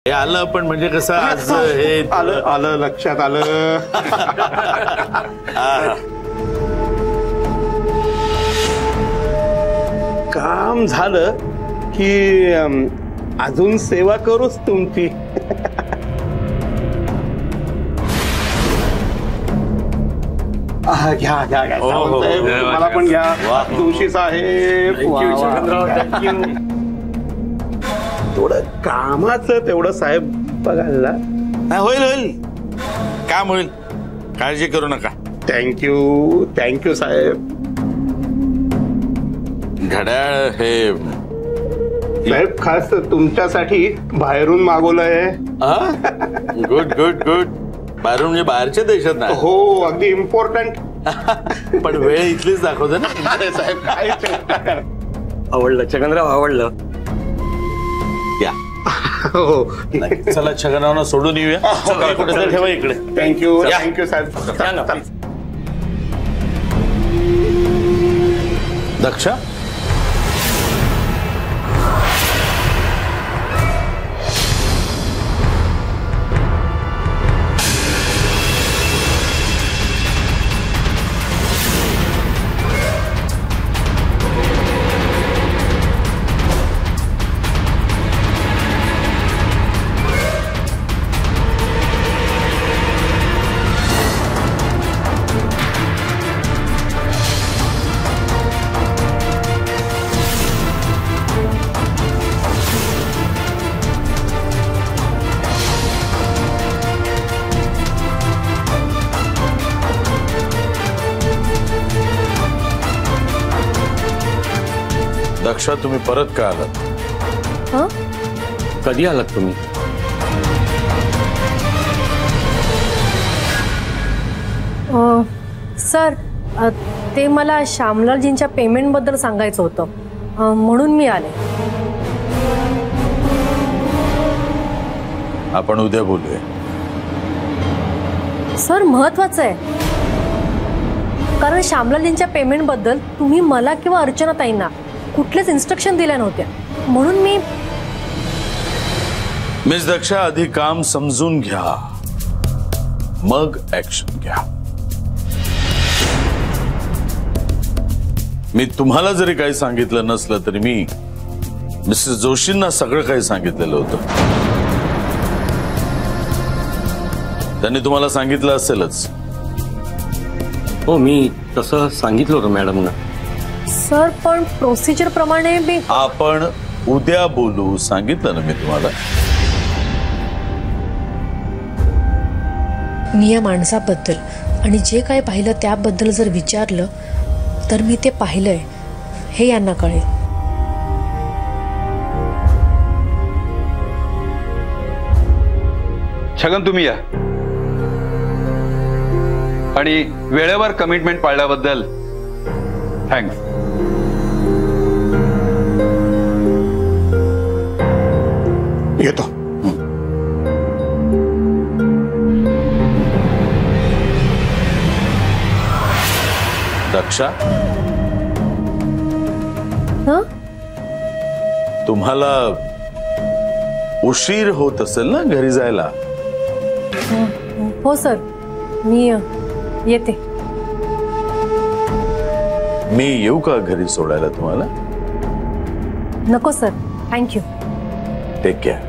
हे आलं पण म्हणजे कसं आज हे आलं आलं लक्षात आलं. काम झालं की अजून सेवा करूच तुमची. घ्या घ्या घ्या साहेब, मला पण घ्या. जोशी साहेब थोडं कामाचं तेवढं साहेब बघायला. होईल होईल, काम होईल, काळजी करू नका. थँक्यू थँक्यू साहेब. घड्याळ हे साहेब खास तुमच्यासाठी बाहेरून मागवलंय. Good good good. बाहेरून म्हणजे बाहेरच्या देशात ना? हो अगदी इम्पॉर्टंट. पण वेळ इथलीच दाखवते ना. अरे साहेब काय आवडलं छगनराव, आवडलं. या हो चला छगनरावना सोडून येऊया. कुठे ठेवा इकडे. थँक्यू थँक्यू साहेब. दक्षा दक्षा तुम्ही परत का आलात? कधी आलात तुम्ही? सर ते मला श्यामलालजींच्या पेमेंट बद्दल सांगायचं होतं, म्हणून मी आले. आपण उद्या बोलूया. सर महत्वाचं आहे, कारण श्यामलालजींच्या पेमेंट बद्दल तुम्ही मला किंवा अर्चनाताईंना कुठलेच इन्स्ट्रक्शन दिल्या नव्हत्या, म्हणून मी. मिस दक्षा आधी काम समजून घ्या, मग ऍक्शन घ्या. मी तुम्हाला जरी काही सांगितलं नसलं तरी मी मिसेस जोशींना सगळं काही सांगितलेलं होतं. त्यांनी तुम्हाला सांगितलं असेलच. हो मी तसं सांगितलं होतं मॅडमना. सर पण प्रोसिजर प्रमाणे मी. आपण उद्या बोलू सांगितलं ना मी तुम्हाला. मी या माणसाबद्दल आणि जे काही पाहिलं त्याबद्दल जर विचारलं तर मी ते पाहिलंय हे यांना कळेल. छगन तुम्ही या आणि वेळेवर कमिटमेंट पाळल्याबद्दल थँक्स. येतो. दक्षा तुम्हाला उशीर होत असेल ना घरी जायला? हो सर मी येते. मी येऊ का घरी सोडायला तुम्हाला? नको सर, थँक्यू. Take care.